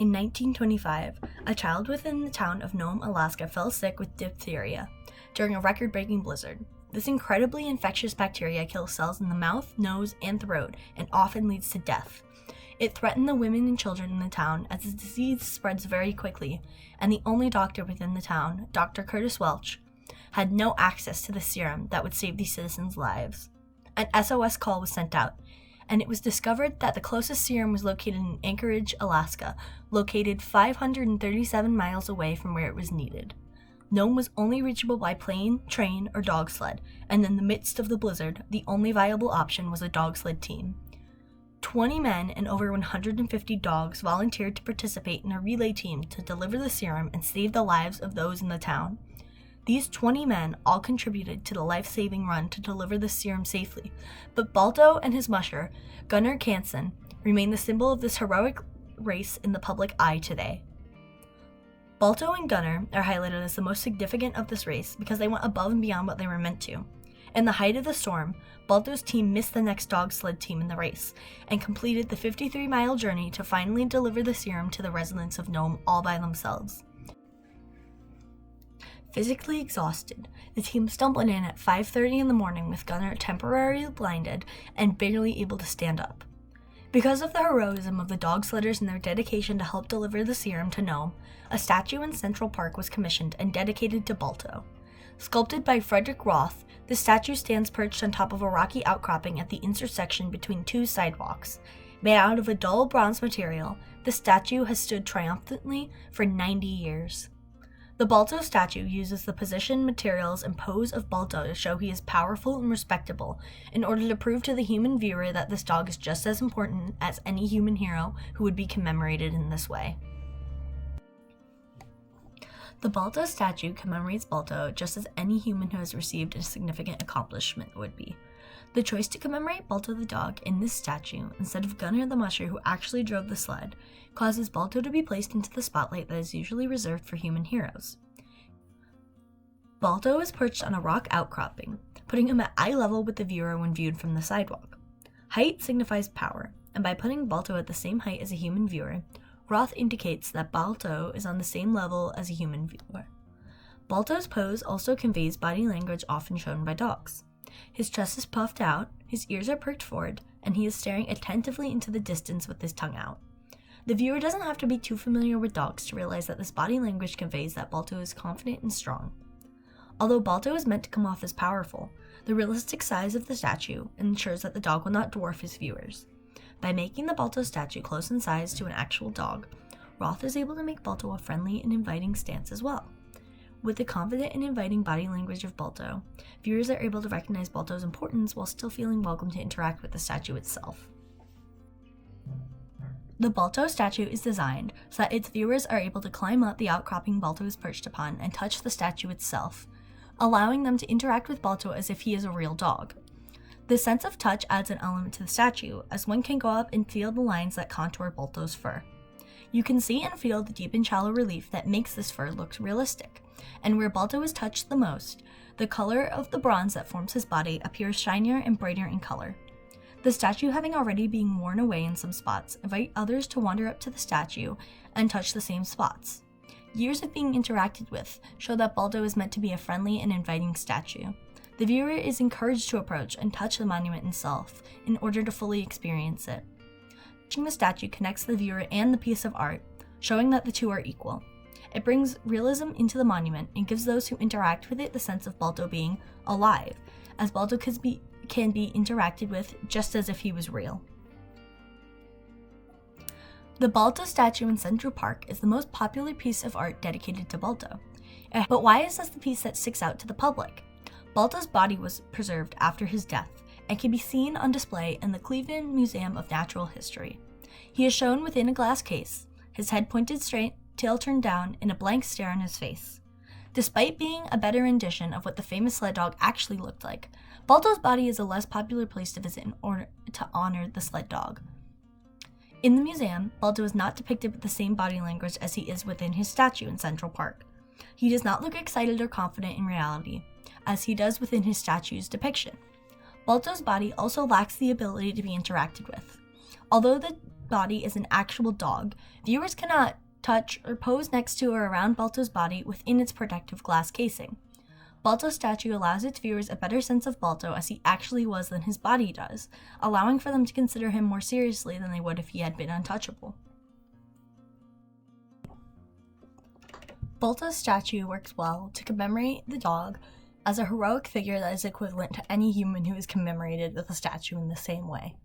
In 1925, a child within the town of Nome, Alaska fell sick with diphtheria during a record-breaking blizzard. This incredibly infectious bacteria kills cells in the mouth, nose, and throat, and often leads to death. It threatened the women and children in the town as the disease spreads very quickly, and the only doctor within the town, Dr. Curtis Welch, had no access to the serum that would save these citizens' lives. An SOS call was sent out, and it was discovered that the closest serum was located in Anchorage, Alaska, located 537 miles away from where it was needed. Nome was only reachable by plane, train, or dog sled, and in the midst of the blizzard, the only viable option was a dog sled team. 20 men and over 150 dogs volunteered to participate in a relay team to deliver the serum and save the lives of those in the town. These 20 men all contributed to the life-saving run to deliver the serum safely, but Balto and his musher, Gunnar Kansen, remain the symbol of this heroic race in the public eye today. Balto and Gunnar are highlighted as the most significant of this race because they went above and beyond what they were meant to. In the height of the storm, Balto's team missed the next dog sled team in the race and completed the 53-mile journey to finally deliver the serum to the residents of Nome all by themselves. Physically exhausted, the team stumbled in at 5:30 in the morning with Gunnar temporarily blinded and barely able to stand up. Because of the heroism of the dog sledders and their dedication to help deliver the serum to Nome, a statue in Central Park was commissioned and dedicated to Balto. Sculpted by Frederick Roth, the statue stands perched on top of a rocky outcropping at the intersection between two sidewalks. Made out of a dull bronze material, the statue has stood triumphantly for 90 years. The Balto statue uses the position, materials, and pose of Balto to show he is powerful and respectable, in order to prove to the human viewer that this dog is just as important as any human hero who would be commemorated in this way. The Balto statue commemorates Balto just as any human who has received a significant accomplishment would be. The choice to commemorate Balto the dog in this statue, instead of Gunnar the musher who actually drove the sled, causes Balto to be placed into the spotlight that is usually reserved for human heroes. Balto is perched on a rock outcropping, putting him at eye level with the viewer when viewed from the sidewalk. Height signifies power, and by putting Balto at the same height as a human viewer, Roth indicates that Balto is on the same level as a human viewer. Balto's pose also conveys body language often shown by dogs. His chest is puffed out, his ears are perked forward, and he is staring attentively into the distance with his tongue out. The viewer doesn't have to be too familiar with dogs to realize that this body language conveys that Balto is confident and strong. Although Balto is meant to come off as powerful, the realistic size of the statue ensures that the dog will not dwarf his viewers. By making the Balto statue close in size to an actual dog, Roth is able to make Balto a friendly and inviting stance as well. With the confident and inviting body language of Balto, viewers are able to recognize Balto's importance while still feeling welcome to interact with the statue itself. The Balto statue is designed so that its viewers are able to climb up the outcropping Balto is perched upon and touch the statue itself, allowing them to interact with Balto as if he is a real dog. The sense of touch adds an element to the statue, as one can go up and feel the lines that contour Balto's fur. You can see and feel the deep and shallow relief that makes this fur look realistic, and where Balto is touched the most, the color of the bronze that forms his body appears shinier and brighter in color. The statue having already been worn away in some spots, invite others to wander up to the statue and touch the same spots. Years of being interacted with show that Balto is meant to be a friendly and inviting statue. The viewer is encouraged to approach and touch the monument itself in order to fully experience it. Touching the statue connects the viewer and the piece of art, showing that the two are equal. It brings realism into the monument and gives those who interact with it the sense of Balto being alive, as Balto can be interacted with just as if he was real. The Balto statue in Central Park is the most popular piece of art dedicated to Balto. But why is this the piece that sticks out to the public? Balto's body was preserved after his death and can be seen on display in the Cleveland Museum of Natural History. He is shown within a glass case, his head pointed straight, tail turned down, and a blank stare on his face. Despite being a better rendition of what the famous sled dog actually looked like, Balto's body is a less popular place to visit in order to honor the sled dog. In the museum, Balto is not depicted with the same body language as he is within his statue in Central Park. He does not look excited or confident in reality, as he does within his statue's depiction. Balto's body also lacks the ability to be interacted with. Although the body is an actual dog. Viewers cannot touch or pose next to or around Balto's body within its protective glass casing. Balto's statue allows its viewers a better sense of Balto as he actually was than his body does, allowing for them to consider him more seriously than they would if he had been untouchable. Balto's statue works well to commemorate the dog as a heroic figure that is equivalent to any human who is commemorated with a statue in the same way.